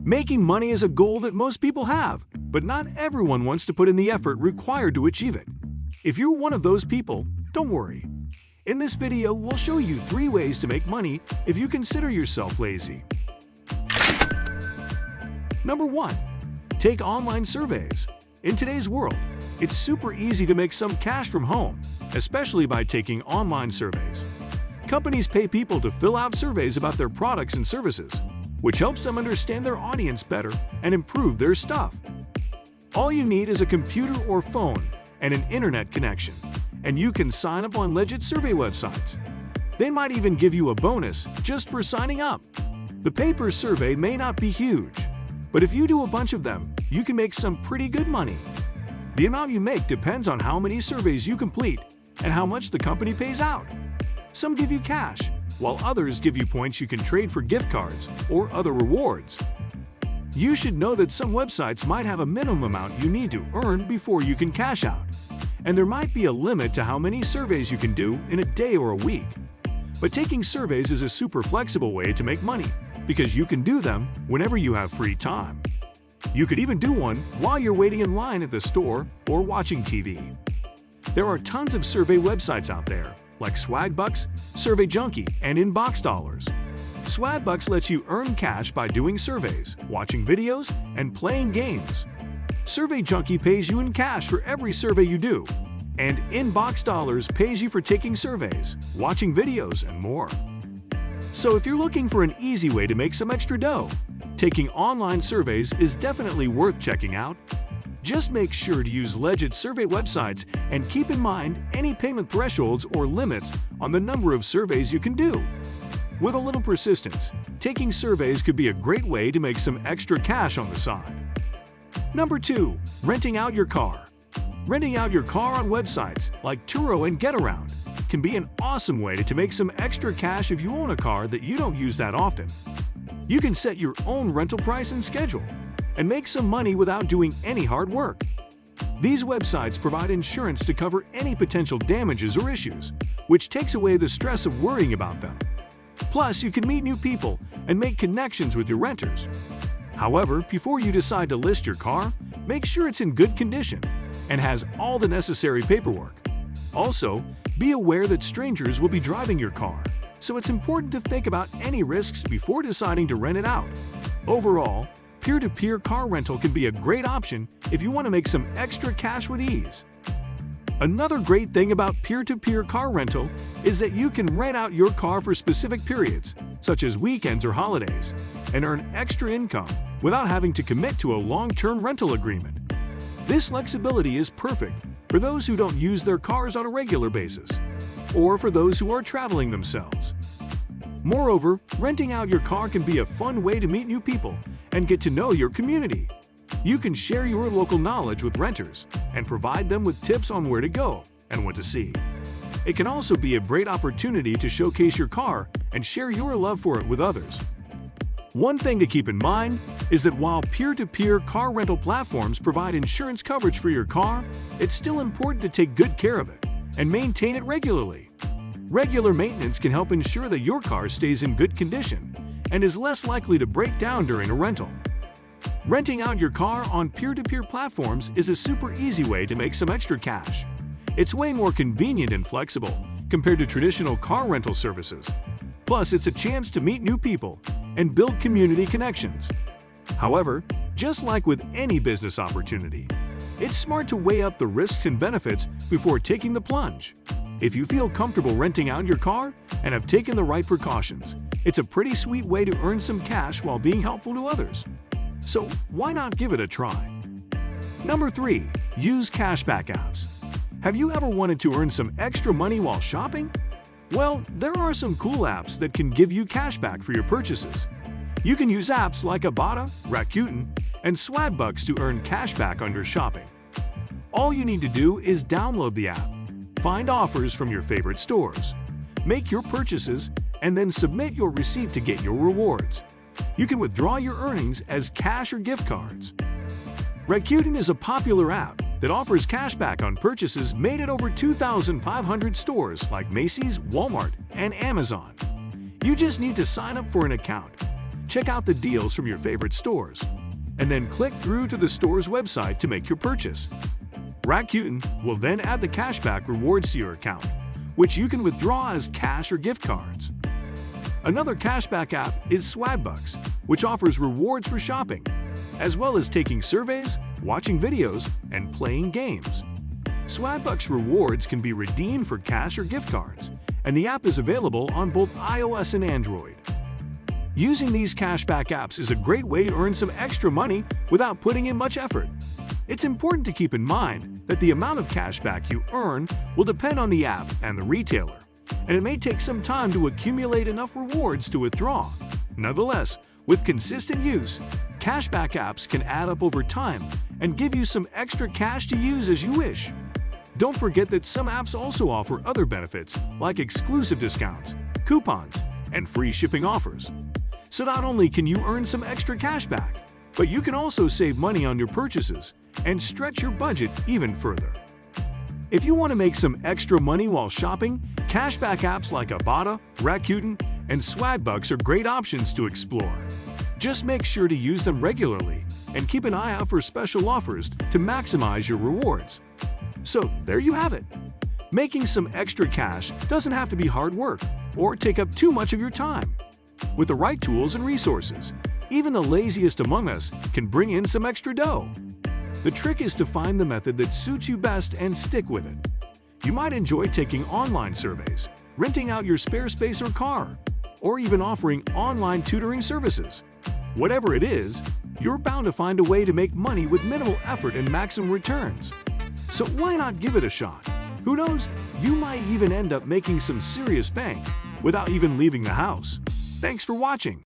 Making money is a goal that most people have, but not everyone wants to put in the effort required to achieve it. If you're one of those people, don't worry. In this video, we'll show you 3 ways to make money if you consider yourself lazy. Number 1. Take online surveys. In today's world, it's super easy to make some cash from home, especially by taking online surveys. Companies pay people to fill out surveys about their products and services, which helps them understand their audience better and improve their stuff. All you need is a computer or phone and an internet connection, and you can sign up on legit survey websites. They might even give you a bonus just for signing up. The pay-per survey may not be huge, but if you do a bunch of them, you can make some pretty good money. The amount you make depends on how many surveys you complete and how much the company pays out. Some give you cash, while others give you points you can trade for gift cards or other rewards. You should know that some websites might have a minimum amount you need to earn before you can cash out, and there might be a limit to how many surveys you can do in a day or a week. But taking surveys is a super flexible way to make money because you can do them whenever you have free time. You could even do one while you're waiting in line at the store or watching TV. There are tons of survey websites out there, like Swagbucks, Survey Junkie, and Inbox Dollars. Swagbucks lets you earn cash by doing surveys, watching videos, and playing games. Survey Junkie pays you in cash for every survey you do, and Inbox Dollars pays you for taking surveys, watching videos, and more. So if you're looking for an easy way to make some extra dough, taking online surveys is definitely worth checking out. Just make sure to use legit survey websites and keep in mind any payment thresholds or limits on the number of surveys you can do. With a little persistence, taking surveys could be a great way to make some extra cash on the side. Number 2. Renting out your car. Renting out your car on websites like Turo and GetAround can be an awesome way to make some extra cash if you own a car that you don't use that often. You can set your own rental price and schedule and make some money without doing any hard work. These websites provide insurance to cover any potential damages or issues, which takes away the stress of worrying about them. Plus, you can meet new people and make connections with your renters. However, before you decide to list your car, make sure it's in good condition and has all the necessary paperwork. Also, be aware that strangers will be driving your car, so it's important to think about any risks before deciding to rent it out. Overall, peer-to-peer car rental can be a great option if you want to make some extra cash with ease. Another great thing about peer-to-peer car rental is that you can rent out your car for specific periods, such as weekends or holidays, and earn extra income without having to commit to a long-term rental agreement. This flexibility is perfect for those who don't use their cars on a regular basis, or for those who are traveling themselves. Moreover, renting out your car can be a fun way to meet new people and get to know your community. You can share your local knowledge with renters and provide them with tips on where to go and what to see. It can also be a great opportunity to showcase your car and share your love for it with others. One thing to keep in mind is that while peer-to-peer car rental platforms provide insurance coverage for your car, it's still important to take good care of it and maintain it regularly. Regular maintenance can help ensure that your car stays in good condition and is less likely to break down during a rental. Renting out your car on peer-to-peer platforms is a super easy way to make some extra cash. It's way more convenient and flexible compared to traditional car rental services. Plus, it's a chance to meet new people and build community connections. However, just like with any business opportunity, it's smart to weigh up the risks and benefits before taking the plunge. If you feel comfortable renting out your car and have taken the right precautions, it's a pretty sweet way to earn some cash while being helpful to others. So why not give it a try? Number 3. Use cashback apps. Have you ever wanted to earn some extra money while shopping? Well, there are some cool apps that can give you cashback for your purchases. You can use apps like Ibotta, Rakuten, and Swagbucks to earn cashback on your shopping. All you need to do is download the app, find offers from your favorite stores, make your purchases, and then submit your receipt to get your rewards. You can withdraw your earnings as cash or gift cards. Rakuten is a popular app that offers cashback on purchases made at over 2,500 stores like Macy's, Walmart, and Amazon. You just need to sign up for an account, check out the deals from your favorite stores, and then click through to the store's website to make your purchase. Rakuten will then add the cashback rewards to your account, which you can withdraw as cash or gift cards. Another cashback app is Swagbucks, which offers rewards for shopping, as well as taking surveys, watching videos, and playing games. Swagbucks rewards can be redeemed for cash or gift cards, and the app is available on both iOS and Android. Using these cashback apps is a great way to earn some extra money without putting in much effort. It's important to keep in mind that the amount of cashback you earn will depend on the app and the retailer, and it may take some time to accumulate enough rewards to withdraw. Nonetheless, with consistent use, cashback apps can add up over time and give you some extra cash to use as you wish. Don't forget that some apps also offer other benefits like exclusive discounts, coupons, and free shipping offers. So not only can you earn some extra cash back, but you can also save money on your purchases and stretch your budget even further. If you want to make some extra money while shopping, cashback apps like Ibotta, Rakuten, and Swagbucks are great options to explore. Just make sure to use them regularly and keep an eye out for special offers to maximize your rewards. So there you have it. Making some extra cash doesn't have to be hard work or take up too much of your time. With the right tools and resources, even the laziest among us can bring in some extra dough. The trick is to find the method that suits you best and stick with it. You might enjoy taking online surveys, renting out your spare space or car, or even offering online tutoring services. Whatever it is, you're bound to find a way to make money with minimal effort and maximum returns. So why not give it a shot? Who knows, you might even end up making some serious bank without even leaving the house. Thanks for watching.